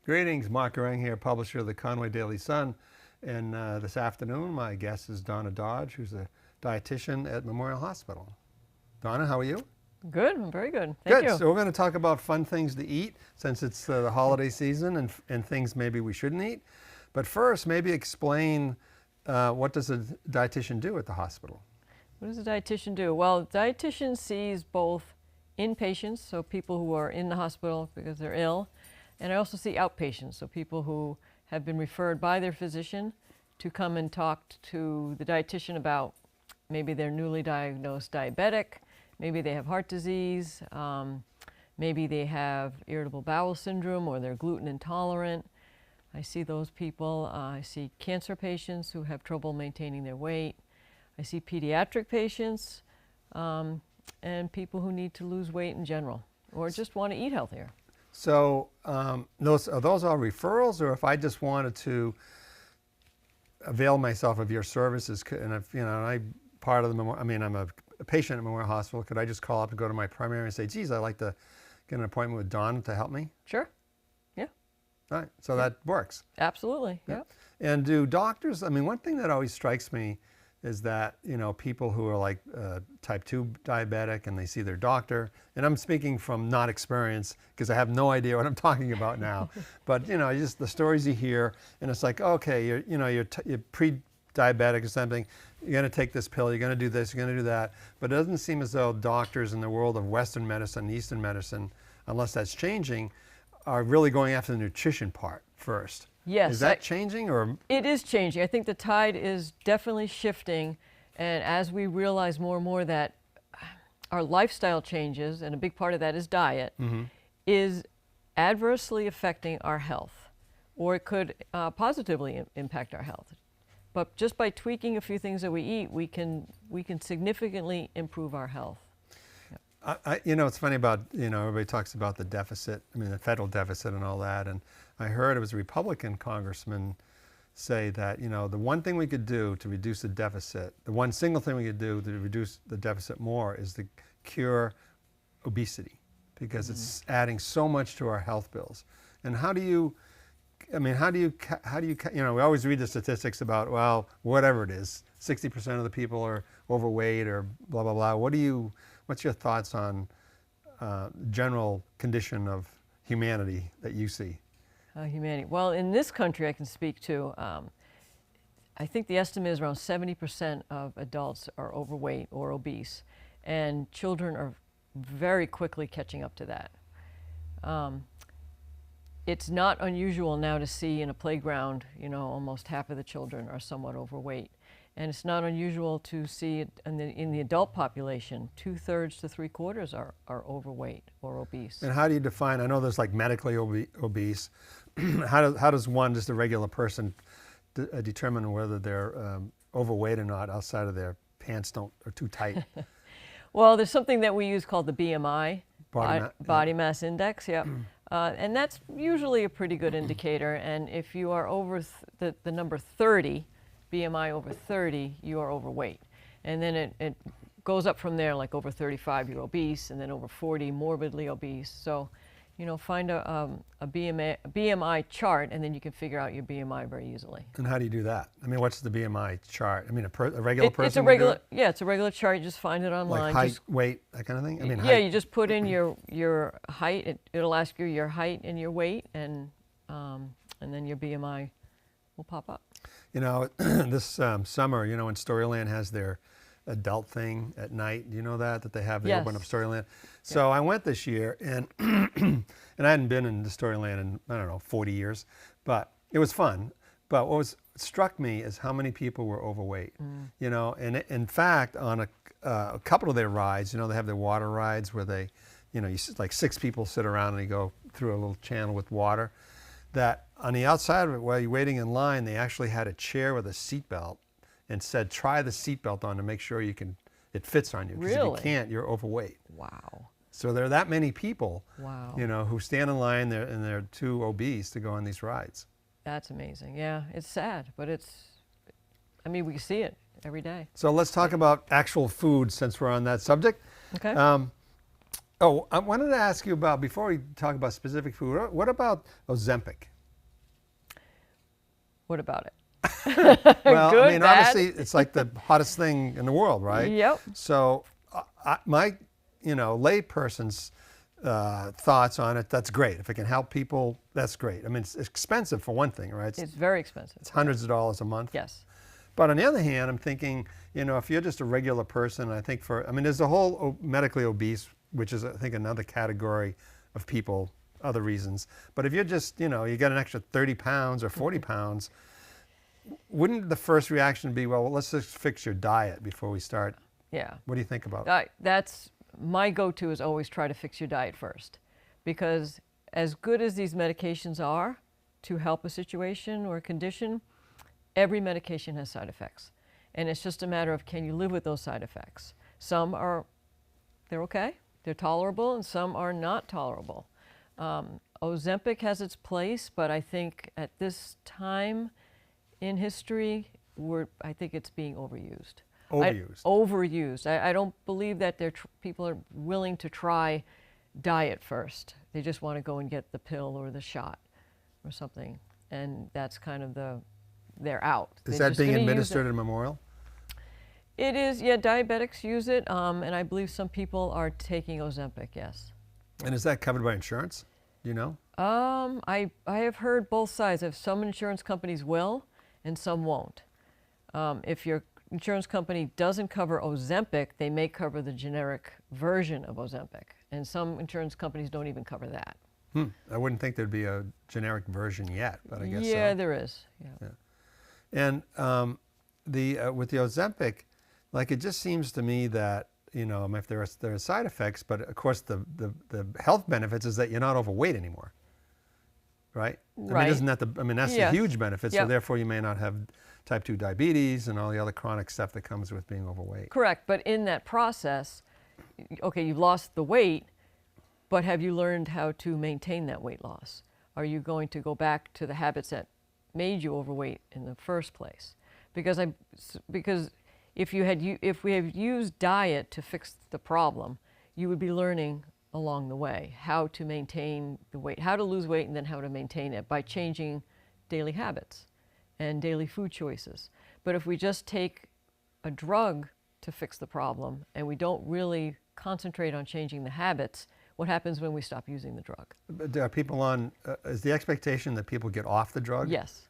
Greetings, Mark Garang here, publisher of the Conway Daily Sun. And this afternoon, my guest is Donna Dodge, who's a dietitian at Memorial Hospital. Donna, how are you? Good, very good. Thank you. So we're going to talk about fun things to eat since it's the holiday season and things maybe we shouldn't eat. But first, maybe explain what does a dietitian do at the hospital? What does a dietitian do? Well, a dietitian sees both inpatients, so people who are in the hospital because they're ill, and I also see outpatients, so people who have been referred by their physician to come and talk to the dietitian about maybe they're newly diagnosed diabetic, maybe they have heart disease, maybe they have irritable bowel syndrome or they're gluten intolerant. I see those people. I see cancer patients who have trouble maintaining their weight. I see pediatric patients and people who need to lose weight in general or just want to eat healthier. So are those all referrals, or if I just wanted to avail myself of your services, and if I'm part of the I'm a patient at Memorial Hospital, could I just call up and go to my primary and say, geez, I'd like to get an appointment with Dawn to help me? Sure. Yeah. All right. So that works. Absolutely. Yeah. And do doctors, one thing that always strikes me is that, people who are like type 2 diabetic and they see their doctor, and I'm speaking from not experience because I have no idea what I'm talking about now, but just the stories you hear, and it's like, okay, you're pre-diabetic or something, you're going to take this pill, you're going to do this, you're going to do that, but it doesn't seem as though doctors in the world of Western medicine, Eastern medicine, unless that's changing, are really going after the nutrition part first. Yes. Is that changing, or? It is changing. I think the tide is definitely shifting, and as we realize more and more that our lifestyle changes, and a big part of that is diet, is adversely affecting our health, or it could positively impact our health. But just by tweaking a few things that we eat, we can significantly improve our health. It's funny about, everybody talks about the deficit, the federal deficit and all that, and I heard it was a Republican congressman say that, the one thing we could do to reduce the deficit, the one single thing we could do to reduce the deficit more is to cure obesity, because it's adding so much to our health bills. And how do you, we always read the statistics about, well, whatever it is, 60% of the people are overweight or blah, blah, blah. What's your thoughts on general condition of humanity that you see? Humanity. Well, in this country I can speak to, I think the estimate is around 70% of adults are overweight or obese, and children are very quickly catching up to that. It's not unusual now to see in a playground, almost half of the children are somewhat overweight. And it's not unusual to see it in the adult population, 2/3 to 3/4 are overweight or obese. And how do you define, I know there's like medically obese, how does one, just a regular person, determine whether they're overweight or not outside of their pants are too tight? Well, there's something that we use called the BMI, Body Mass Index, yeah. And that's usually a pretty good indicator, and if you are over the number 30, BMI over 30, you are overweight. And then it goes up from there, like over 35, you're obese, and then over 40, morbidly obese. So, find a BMI chart, and then you can figure out your BMI very easily. And how do you do that? What's the BMI chart? A regular person? It's a regular, yeah, it's a regular chart. You just find it online. Like height, weight, that kind of thing? Yeah, height. You just put in your height. It'll ask you your height and your weight, and then your BMI will pop up. This summer, when Storyland has their adult thing at night, do you know that they have? They open up Storyland. So I went this year, and and I hadn't been in the Storyland in, 40 years, but it was fun. But what struck me is how many people were overweight. And in fact, on a couple of their rides, they have their water rides where they, like 6 people sit around and they go through a little channel with water. That on the outside of it, while you're waiting in line, they actually had a chair with a seatbelt and said, try the seatbelt on to make sure it fits on you. Because if you can't, you're overweight. Wow. So there are that many people, wow, who stand in line and they're too obese to go on these rides. That's amazing. Yeah, it's sad, but we see it every day. So let's talk about actual food since we're on that subject. Okay. I wanted to ask you about, before we talk about specific food, what about Ozempic? What about it? Well, Good, I mean, bad? obviously, it's like the hottest thing in the world, right? Yep. So, my, layperson's thoughts on it, that's great. If it can help people, that's great. I mean, it's expensive for one thing, right? It's very expensive. It's hundreds of dollars a month. Yes. But on the other hand, I'm thinking, if you're just a regular person, I think there's the whole medically obese, which is, I think, another category of people, other reasons. But if you're just, you got an extra 30 pounds or 40 pounds, wouldn't the first reaction be, well, let's just fix your diet before we start? Yeah. What do you think about it? That's my go-to, is always try to fix your diet first, because as good as these medications are to help a situation or a condition, every medication has side effects, and it's just a matter of, can you live with those side effects? Some they're okay, they're tolerable, and some are not tolerable. Ozempic has its place, but I think at this time in history, I think it's being overused. Overused. I don't believe that people are willing to try diet first. They just want to go and get the pill or the shot or something, and that's kind of they're out. Is that being administered at Memorial? It is, yeah, diabetics use it, and I believe some people are taking Ozempic, yes. And is that covered by insurance? Do you know? I have heard both sides. Some insurance companies will, and some won't. If your insurance company doesn't cover Ozempic, they may cover the generic version of Ozempic, and some insurance companies don't even cover that. I wouldn't think there'd be a generic version yet, but I guess so. Yeah, there is. Yeah. And with the Ozempic, like, it just seems to me that, if there are side effects, but of course the health benefits is that you're not overweight anymore, right? Right. I mean, isn't that that's the Yes. huge benefit. So Yep. therefore you may not have type 2 diabetes and all the other chronic stuff that comes with being overweight. Correct, but in that process, okay, you've lost the weight, but have you learned how to maintain that weight loss? Are you going to go back to the habits that made you overweight in the first place? Because if we had used diet to fix the problem, you would be learning along the way how to maintain the weight, how to lose weight, and then how to maintain it by changing daily habits and daily food choices. But if we just take a drug to fix the problem and we don't really concentrate on changing the habits, what happens when we stop using the drug? But are people is the expectation that people get off the drug? Yes.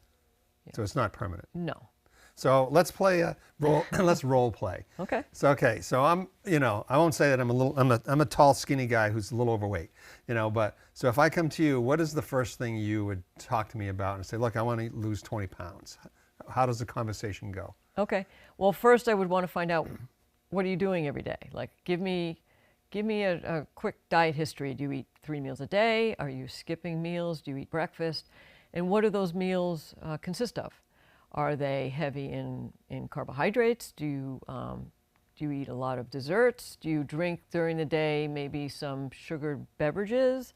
So it's not permanent? No. So let's play a role. Let's role play. Okay. So I'm, I won't say that I'm a tall, skinny guy who's a little overweight, but so if I come to you, what is the first thing you would talk to me about and say, look, I want to lose 20 pounds. How does the conversation go? Okay. Well, first I would want to find out, what are you doing every day? Like, give me a quick diet history. Do you eat 3 meals a day? Are you skipping meals? Do you eat breakfast? And what do those meals consist of? Are they heavy in carbohydrates? Do you eat a lot of desserts? Do you drink during the day maybe some sugared beverages?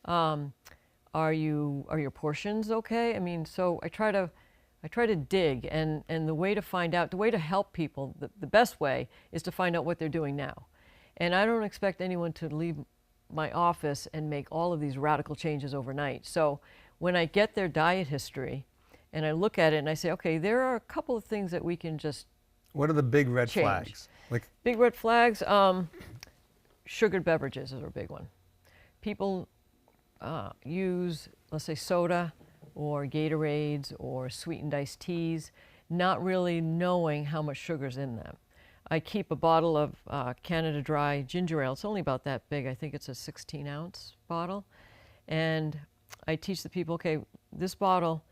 Are your portions okay? I mean, so I try to dig, and the way to find out, the way to help people, the best way is to find out what they're doing now. And I don't expect anyone to leave my office and make all of these radical changes overnight. So when I get their diet history and I look at it and I say, okay, there are a couple of things that we can just What are the big red change. flags? Like, Big red flags, sugared beverages is a big one. People use, let's say, soda or Gatorades or sweetened iced teas, not really knowing how much sugar's in them. I keep a bottle of Canada Dry ginger ale. It's only about that big. I think it's a 16-ounce bottle. And I teach the people, okay, this bottle,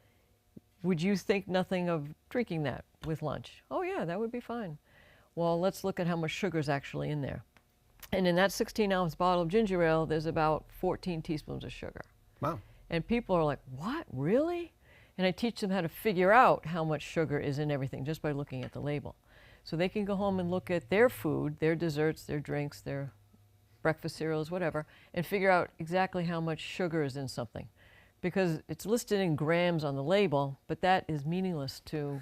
would you think nothing of drinking that with lunch? Oh yeah, that would be fine. Well, let's look at how much sugar is actually in there. And in that 16-ounce bottle of ginger ale, there's about 14 teaspoons of sugar. wow. And people are like, what, really? And I teach them how to figure out how much sugar is in everything just by looking at the label. So they can go home and look at their food, their desserts, their drinks, their breakfast cereals, whatever, and figure out exactly how much sugar is in something. Because it's listed in grams on the label, but that is meaningless to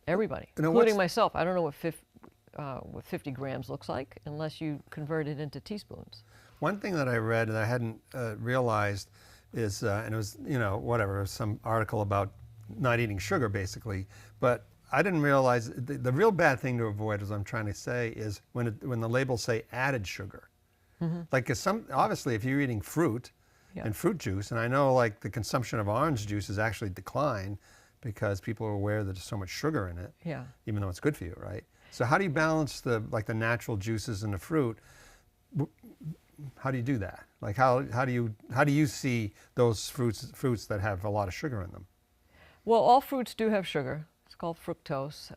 everybody, including myself. I don't know what 50 grams looks like unless you convert it into teaspoons. One thing that I read and I hadn't realized is, and it was, whatever, some article about not eating sugar basically. But I didn't realize the real bad thing to avoid, as I'm trying to say, is when the labels say added sugar. Like obviously if you're eating fruit and fruit juice, and I know like the consumption of orange juice has actually declined because people are aware that there's so much sugar in it, even though it's good for you, right? So how do you balance the natural juices in the fruit? How do you do that? Like how do you see those fruits that have a lot of sugar in them? Well, all fruits do have sugar. It's called fructose.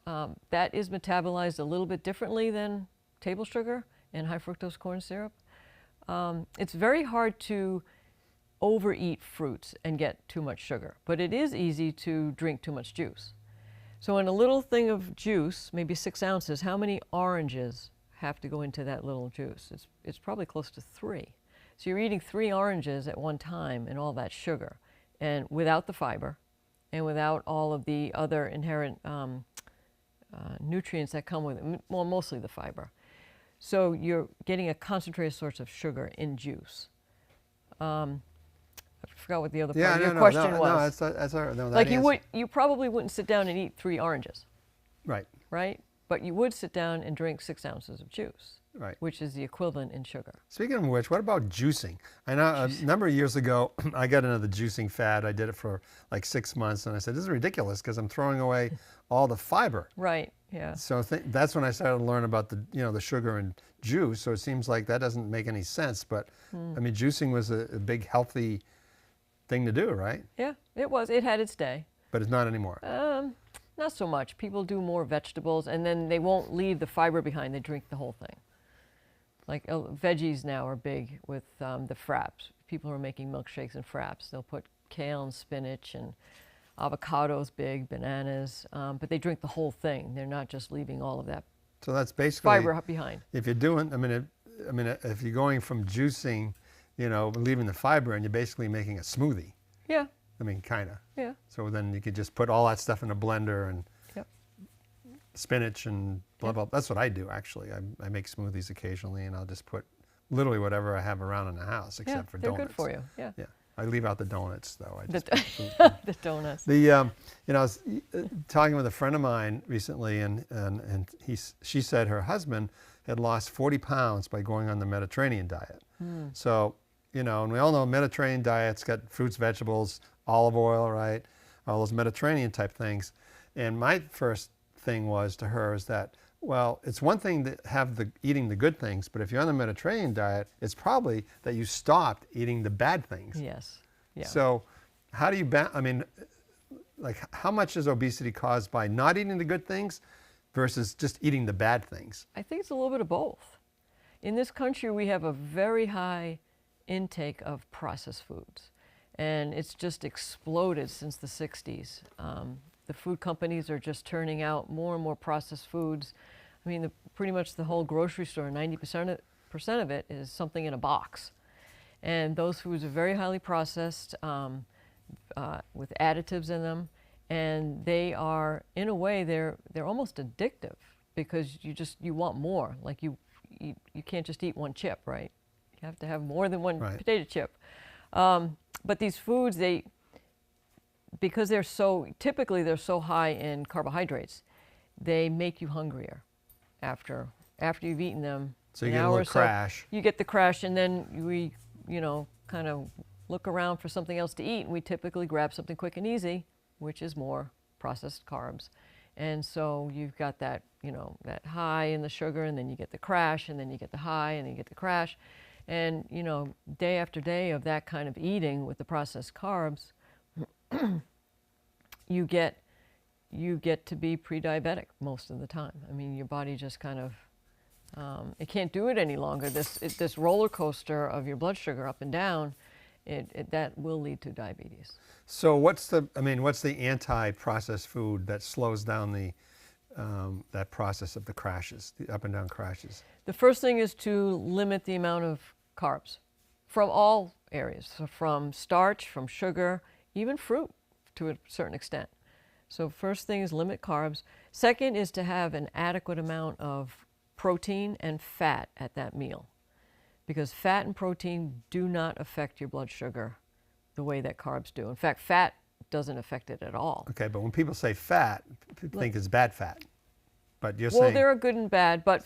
That is metabolized a little bit differently than table sugar and high fructose corn syrup. It's very hard to overeat fruits and get too much sugar, but it is easy to drink too much juice. So in a little thing of juice, maybe 6 ounces, how many oranges have to go into that little juice? It's probably close to 3. So you're eating 3 oranges at one time and all that sugar, and without the fiber and without all of the other inherent nutrients that come with it, well, mostly the fiber. So you're getting a concentrated source of sugar in juice. I forgot what the other part of your question was. No, that's all right. No, like you probably wouldn't sit down and eat 3 oranges. Right. Right? But you would sit down and drink 6 ounces of juice. Right. Which is the equivalent in sugar. Speaking of which, what about juicing? I know a number of years ago, I got into the juicing fad. I did it for like 6 months, and I said, this is ridiculous because I'm throwing away all the fiber. Right, yeah. So that's when I started to learn about the sugar in juice. So it seems like that doesn't make any sense. But I mean, juicing was a big healthy thing to do, right? Yeah, it was. It had its day. But it's not anymore. Not so much. People do more vegetables, and then they won't leave the fiber behind. They drink the whole thing. Like veggies now are big with the fraps. People who are making milkshakes and fraps, they'll put kale and spinach, and avocados big, bananas, but they drink the whole thing. They're not just leaving all of that so that's basically fiber behind. If you're doing, if you're going from juicing, leaving the fiber, and you're basically making a smoothie. Yeah. I mean, kind of. Yeah. So then you could just put all that stuff in a blender and spinach and blah, blah. That's what I do, actually. I make smoothies occasionally, and I'll just put literally whatever I have around in the house, except for donuts. They're good for you, yeah. Yeah. I leave out the donuts, though. The donuts. I was talking with a friend of mine recently, and she said her husband had lost 40 pounds by going on the Mediterranean diet. So, and we all know Mediterranean diet's got fruits, vegetables, olive oil, right? All those Mediterranean type things. And my first thing was to her is that, well, it's one thing to have eating the good things, but if you're on the Mediterranean diet, it's probably that you stopped eating the bad things. Yes. Yeah. So how do you, how much is obesity caused by not eating the good things versus just eating the bad things? I think it's a little bit of both. In this country, we have a very high intake of processed foods, and it's just exploded since the 60s. The food companies are just turning out more and more processed foods. I mean, pretty much the whole grocery store, 90% of it is something in a box. And those foods are very highly processed with additives in them. And they are, in a way, they're almost addictive because you want more. Like you can't just eat one chip, right? You have to have more than one potato chip. But these foods, because they're so high in carbohydrates, they make you hungrier after you've eaten them. So you get a little crash. You get the crash, and then we, kind of look around for something else to eat, and we typically grab something quick and easy, which is more processed carbs. And so you've got that, that high in the sugar, and then you get the crash, and then you get the high, and then you get the crash. And, day after day of that kind of eating with the processed carbs, you get to be pre-diabetic most of the time. I mean, your body just kind of, it can't do it any longer. This roller coaster of your blood sugar up and down, that will lead to diabetes. So what's the anti-processed food that slows down that process of the crashes, the up and down crashes? The first thing is to limit the amount of carbs from all areas, so from starch, from sugar, even fruit to a certain extent. So first thing is limit carbs. Second is to have an adequate amount of protein and fat at that meal, because fat and protein do not affect your blood sugar the way that carbs do. In fact, fat doesn't affect it at all. Okay, but when people say fat, people think it's bad fat. But you're Well, saying... there are good and bad, but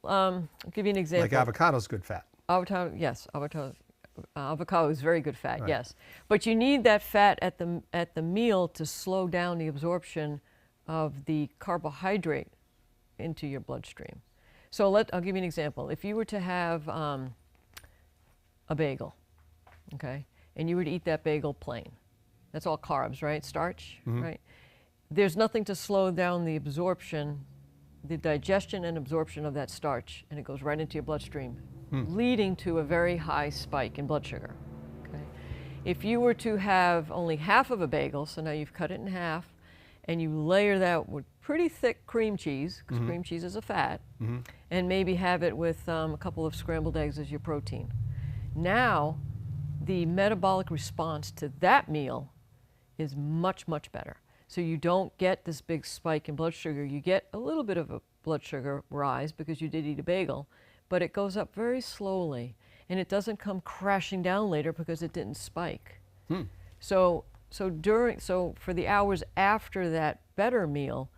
I'll give you an example. Like avocado's good fat. Avocado, yes, avocado is very good fat, Right. yes. But you need that fat at the meal to slow down the absorption of the carbohydrate into your bloodstream. So I'll give you an example. If you were to have a bagel, okay, and you were to eat that bagel plain, that's all carbs, right? Starch, right? There's nothing to slow down the absorption, the digestion and absorption of that starch, and it goes right into your bloodstream, leading to a very high spike in blood sugar. Okay? If you were to have only half of a bagel, so now you've cut it in half, and you layer that with pretty thick cream cheese, because cream cheese is a fat, and maybe have it with a couple of scrambled eggs as your protein. Now, the metabolic response to that meal is much, much better. So you don't get this big spike in blood sugar. You get a little bit of a blood sugar rise because you did eat a bagel, but it goes up very slowly, and it doesn't come crashing down later because it didn't spike. So for the hours after that better meal,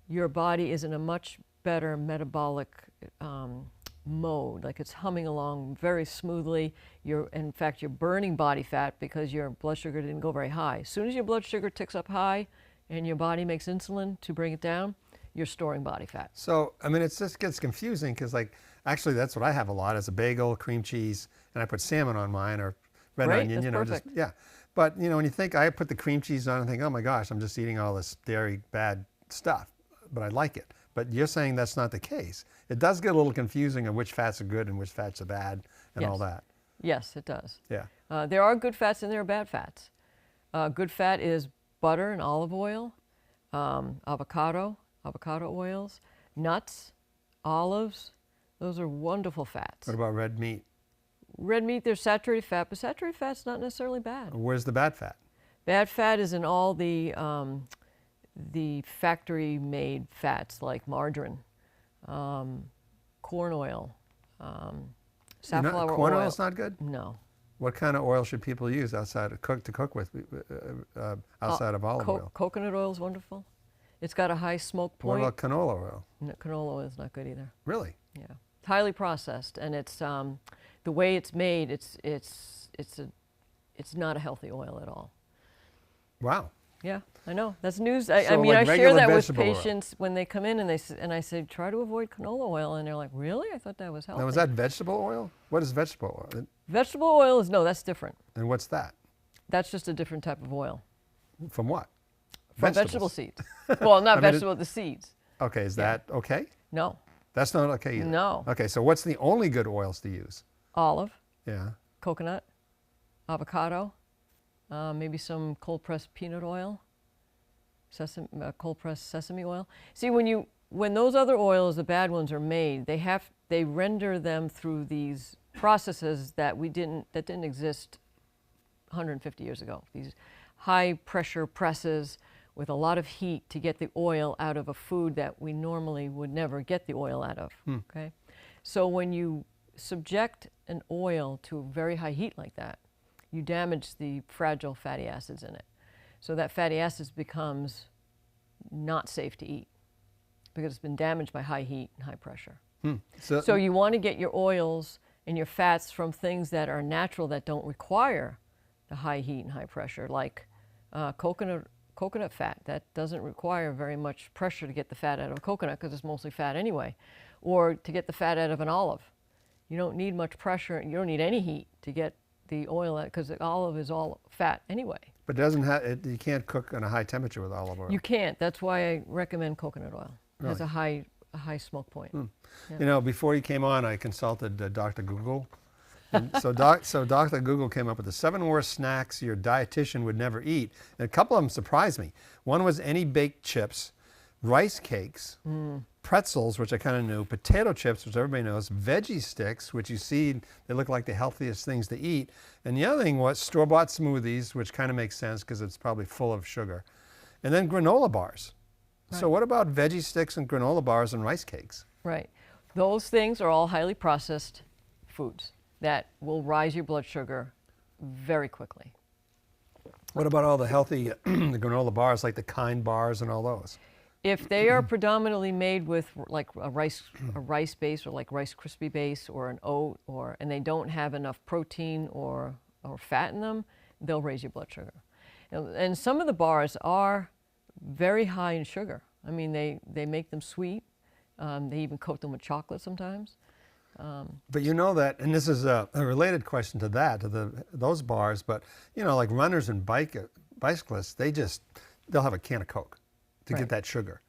your body is in a much better metabolic mode, like it's humming along very smoothly. In fact, you're burning body fat because your blood sugar didn't go very high. As soon as your blood sugar ticks up high and your body makes insulin to bring it down, you're storing body fat. So, I mean, it just gets confusing because, like, actually that's what I have a lot is a bagel, cream cheese, and I put salmon on mine or red onion, that's perfect. just, yeah. But, when you think, I put the cream cheese on and think, oh my gosh, I'm just eating all this dairy bad stuff, but I like it. But you're saying that's not the case. It does get a little confusing on which fats are good and which fats are bad and all that. Yes, it does. Yeah. There are good fats and there are bad fats. Good fat is butter and olive oil, avocado oils, nuts, olives. Those are wonderful fats. What about red meat? Red meat, there's saturated fat, but saturated fat's not necessarily bad. Where's the bad fat? Bad fat is in all the factory-made fats like margarine, corn oil, safflower oil. Corn oil's not good? No. What kind of oil should people use outside of to cook with outside of olive oil? Coconut oil is wonderful. It's got a high smoke point. What about canola oil? No, canola oil is not good either. Really? Yeah. It's highly processed, and it's the way it's made. It's not a healthy oil at all. Wow. Yeah, I know. That's news. So I mean, like I share that with vegetable oil. patients when they come in, and I say, try to avoid canola oil, and they're like, really? I thought that was healthy. Now, is that vegetable oil? What is vegetable oil? Vegetable oil is, no, that's different. And what's that? That's just a different type of oil. From what? From vegetable seeds. Well, not vegetable, the seeds. Okay, is that okay? No. That's not okay either? No. Okay, so what's the only good oils to use? Olive, Yeah. coconut, avocado, maybe some cold-pressed peanut oil, cold-pressed sesame oil. See, when those other oils, the bad ones, are made, they render them through these processes that didn't exist 150 years ago. These high-pressure presses with a lot of heat to get the oil out of a food that we normally would never get the oil out of. Okay, so when you subject an oil to very high heat like that, you damage the fragile fatty acids in it. So that fatty acids becomes not safe to eat because it's been damaged by high heat and high pressure. So you want to get your oils and your fats from things that are natural, that don't require the high heat and high pressure, like coconut fat. That doesn't require very much pressure to get the fat out of a coconut because it's mostly fat anyway. Or to get the fat out of an olive. You don't need much pressure, you don't need any heat to get the oil out because the olive is all fat anyway. But you can't cook on a high temperature with olive oil. You can't. That's why I recommend coconut oil. It has Really? a high smoke point. Yeah. Before you came on, I consulted Dr. Google. And so Dr. Google came up with the 7 worst snacks your dietitian would never eat. And a couple of them surprised me. One was any baked chips, rice cakes, pretzels, which I kind of knew, potato chips, which everybody knows, veggie sticks, which you see, they look like the healthiest things to eat. And the other thing was store-bought smoothies, which kind of makes sense because it's probably full of sugar. And then granola bars. Right. So what about veggie sticks and granola bars and rice cakes? Right. Those things are all highly processed foods that will rise your blood sugar very quickly. What about all the healthy the granola bars, like the Kind bars and all those? If they are predominantly made with like a rice base, or like Rice Krispie base, or an oat, and they don't have enough protein or fat in them, they'll raise your blood sugar. And some of the bars are very high in sugar. I mean, they make them sweet. They even coat them with chocolate sometimes. But you know that, and this is a related question to that, to those bars, but you know, like runners and bicyclists, they'll have a can of Coke to get that sugar.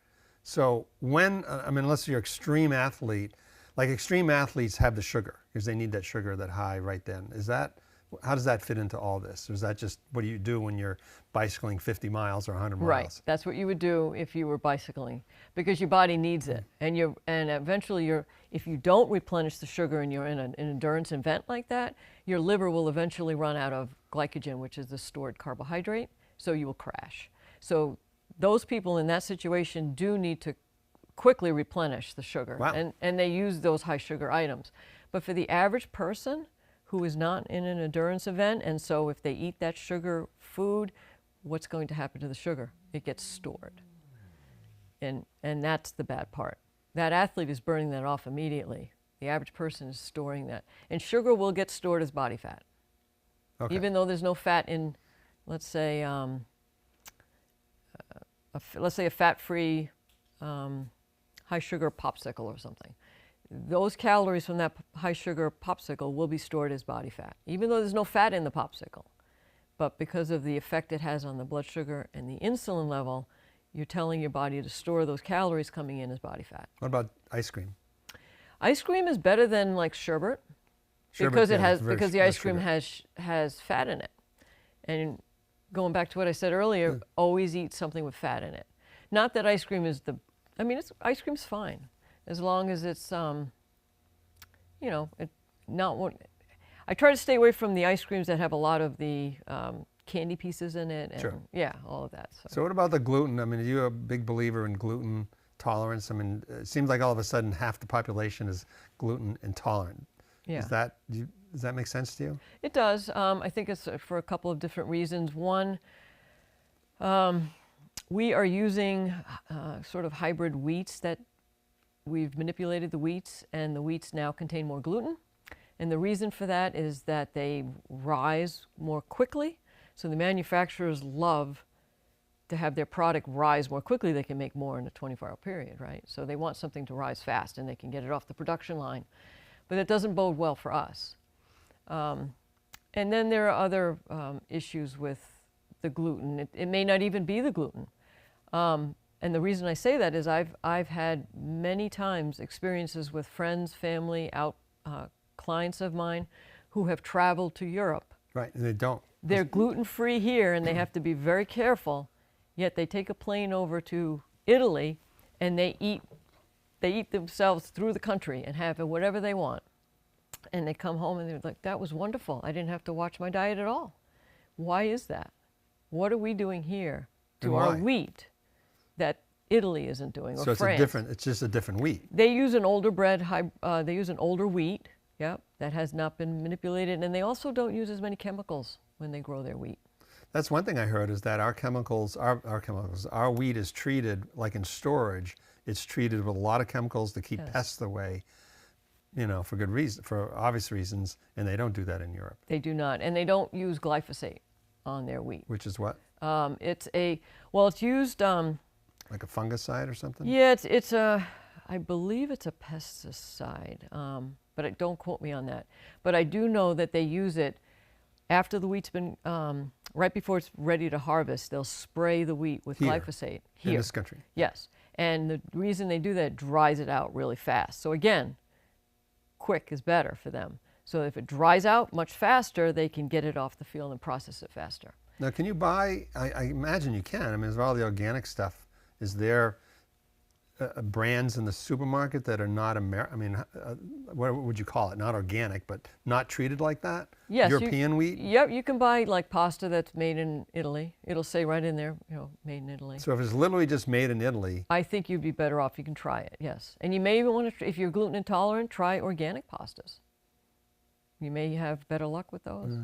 So when, I mean, unless you're an extreme athlete, like extreme athletes have the sugar because they need that sugar that high right then. How does that fit into all this? Or is that just what do you do when you're bicycling 50 miles or 100 miles? Right, that's what you would do if you were bicycling, because your body needs it. And eventually if you don't replenish the sugar and you're in an endurance event like that, your liver will eventually run out of glycogen, which is the stored carbohydrate, so you will crash. So those people in that situation do need to quickly replenish the sugar. Wow. And they use those high sugar items. But for the average person who is not in an endurance event, and so if they eat that sugar food, what's going to happen to the sugar? It gets stored. And that's the bad part. That athlete is burning that off immediately. The average person is storing that. And sugar will get stored as body fat. Okay. Even though there's no fat in, let's say, a fat-free high sugar popsicle or something. Those calories from that high sugar popsicle will be stored as body fat, even though there's no fat in the popsicle. But because of the effect it has on the blood sugar and the insulin level, you're telling your body to store those calories coming in as body fat. What about ice cream? Ice cream is better than like sherbet, because the ice cream has fat in it. And going back to what I said earlier, always eat something with fat in it. Not that ice cream is ice cream's fine, as long as it's, I try to stay away from the ice creams that have a lot of the candy pieces in it. And, sure. Yeah, all of that. So what about the gluten? I mean, are you a big believer in gluten tolerance? I mean, it seems like all of a sudden half the population is gluten intolerant. Yeah. Does that make sense to you? It does. I think it's for a couple of different reasons. One, we are using sort of hybrid wheats that we've manipulated the wheats, and the wheats now contain more gluten. And the reason for that is that they rise more quickly. So the manufacturers love to have their product rise more quickly. They can make more in a 24-hour period, right? So they want something to rise fast, and they can get it off the production line. But it doesn't bode well for us. And then there are other issues with the gluten. It may not even be the gluten. And the reason I say that is I've had many times experiences with friends, family, clients of mine who have traveled to Europe. Right, and they don't. They're gluten-free here, and they have to be very careful, yet they take a plane over to Italy, and they eat themselves through the country and have whatever they want. And they come home and they're like, that was wonderful. I didn't have to watch my diet at all. Why is that? What are we doing here to our wheat that Italy isn't doing, or France? It's just a different wheat. They use an older they use an older wheat, that has not been manipulated, and they also don't use as many chemicals when they grow their wheat. That's one thing I heard, is that our wheat is treated, like in storage, it's treated with a lot of chemicals to keep pests away, for good reason, for obvious reasons, and they don't do that in Europe. They do not, and they don't use glyphosate on their wheat. Which is what? It's used... like a fungicide or something? Yeah, I believe it's a pesticide, but don't quote me on that. But I do know that they use it after the wheat's been, right before it's ready to harvest, they'll spray the wheat with glyphosate. Here. In this country? Yes. And the reason they do that, it dries it out really fast. So again, quick is better for them. So if it dries out much faster, they can get it off the field and process it faster. Now, can you buy, I imagine you can, I mean, there's all the organic stuff. Is there brands in the supermarket that are not what would you call it? Not organic, but not treated like that? Yes. European wheat? Yep, you can buy like pasta that's made in Italy. It'll say right in there, made in Italy. So if it's literally just made in Italy. I think you'd be better off. You can try it, yes. And you may even want to, if you're gluten intolerant, try organic pastas. You may have better luck with those.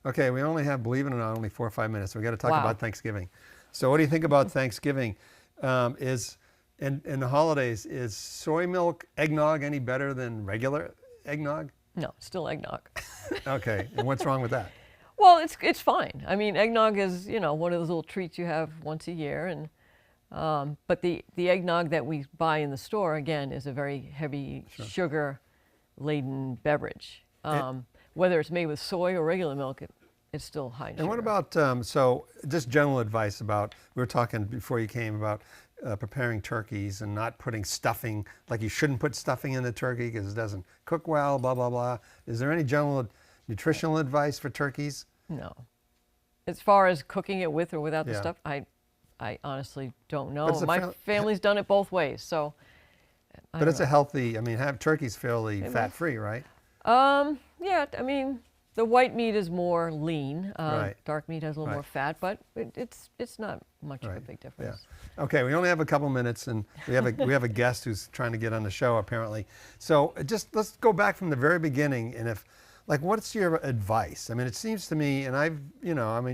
Okay, we only have, believe it or not, only 4 or 5 minutes. We got to talk Wow. about Thanksgiving. So what do you think about Thanksgiving? Is in the holidays, is soy milk eggnog any better than regular eggnog? No, still eggnog. Okay, and what's wrong with that? Well, it's fine. I mean, eggnog is, you know, one of those little treats you have once a year, and but the eggnog that we buy in the store, again, is a very heavy sugar-laden beverage. Whether it's made with soy or regular milk, it's still high in sugar. And what about, so just general advice about, we were talking before you came about preparing turkeys and not putting stuffing, like you shouldn't put stuffing in the turkey because it doesn't cook well, blah, blah, blah. Is there any general nutritional advice for turkeys? No. As far as cooking it with or without the Yeah. stuff, I honestly don't know. it's a My family's done it both ways, so. But it's a healthy, I mean, turkey's fairly fat-free, right? Yeah, I mean, the white meat is more lean. Right. Dark meat has a little more Right. fat, but it's not much of a Right. big difference. Yeah. Okay, we only have a couple minutes, and we have a guest who's trying to get on the show apparently. So just let's go back from the very beginning, and what's your advice? I mean, it seems to me, and I've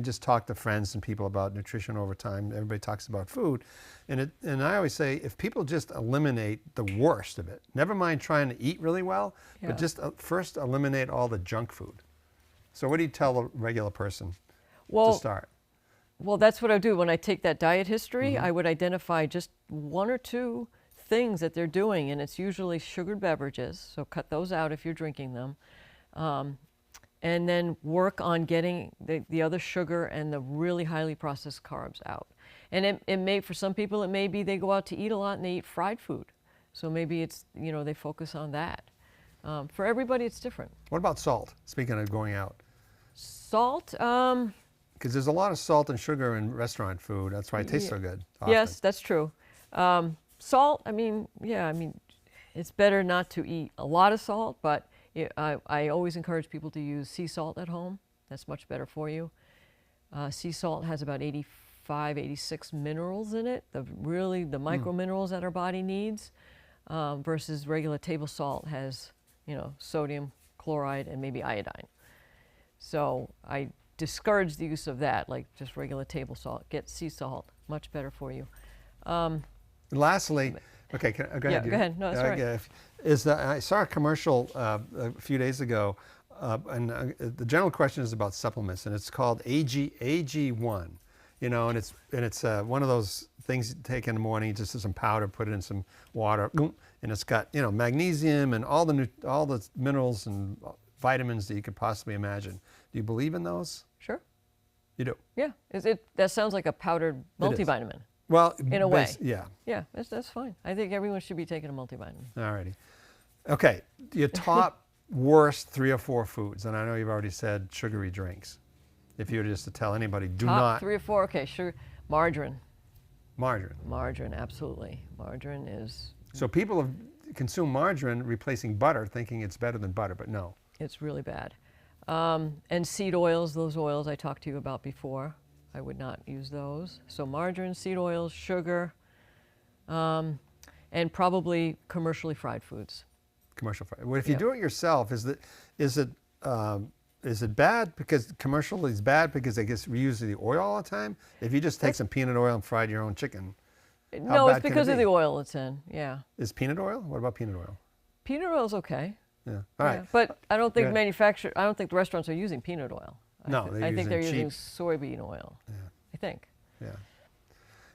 just talked to friends and people about nutrition over time. Everybody talks about food, and I always say if people just eliminate the worst of it, never mind trying to eat really well, but just first eliminate all the junk food. So what do you tell a regular person to start? Well, that's what I do. When I take that diet history, I would identify just 1 or 2 things that they're doing, and it's usually sugared beverages, so cut those out if you're drinking them. And then work on getting the other sugar and the really highly processed carbs out. And it may, for some people, it may be they go out to eat a lot and they eat fried food. So maybe it's, they focus on that. For everybody, it's different. What about salt? Speaking of going out. Salt? Because there's a lot of salt and sugar in restaurant food. That's why it tastes so good. Often. Yes, that's true. Salt, it's better not to eat a lot of salt, but I always encourage people to use sea salt at home. That's much better for you. Sea salt has about 85, 86 minerals in it, the micro minerals that our body needs, versus regular table salt has, sodium, chloride, and maybe iodine. So I discourage the use of that, like just regular table salt. Get sea salt, much better for you. Lastly, okay, go ahead. Yeah, go ahead. No, that's all right. I saw a commercial a few days ago, and the general question is about supplements, and it's called AG1, and it's one of those things you take in the morning, just some powder, put it in some water, and it's got magnesium and all the minerals and vitamins that you could possibly imagine. Do you believe in those? Sure. You do? Yeah. That sounds like a powdered multivitamin. Well, in a way. Yeah. Yeah, that's fine. I think everyone should be taking a multivitamin. All righty. Okay, your top worst 3 or 4 foods, and I know you've already said sugary drinks. If you were just to tell anybody, Top 3 or 4, okay, sugar, margarine. Margarine. Margarine, absolutely. Margarine is... So people have consumed margarine replacing butter, thinking it's better than butter, but no. It's really bad. And seed oils, those oils I talked to you about before, I would not use those. So margarine, seed oils, sugar, and probably commercially fried foods. Commercial fried. Well, if you do it yourself, is it bad because commercial is bad because they just reuse the oil all the time? If you just take some peanut oil and fried your own chicken, no, it's because of the oil it's in. Yeah. Is peanut oil? What about peanut oil? Peanut oil is okay. Yeah. All right. But I don't think I don't think the restaurants are using peanut oil. No, I think they're using soybean oil. Yeah. I think. Yeah.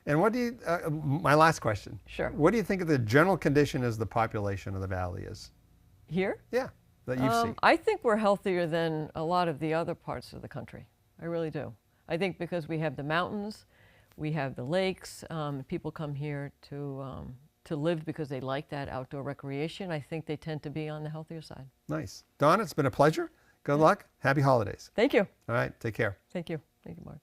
And what do you, my last question. Sure. What do you think of the general condition as the population of the valley is? Here? Yeah, that you've seen. I think we're healthier than a lot of the other parts of the country. I really do. I think because we have the mountains, we have the lakes, people come here to live because they like that outdoor recreation. I think they tend to be on the healthier side. Nice. Donna, it's been a pleasure. Good luck. Happy holidays. Thank you. All right, take care. Thank you. Thank you, Mark.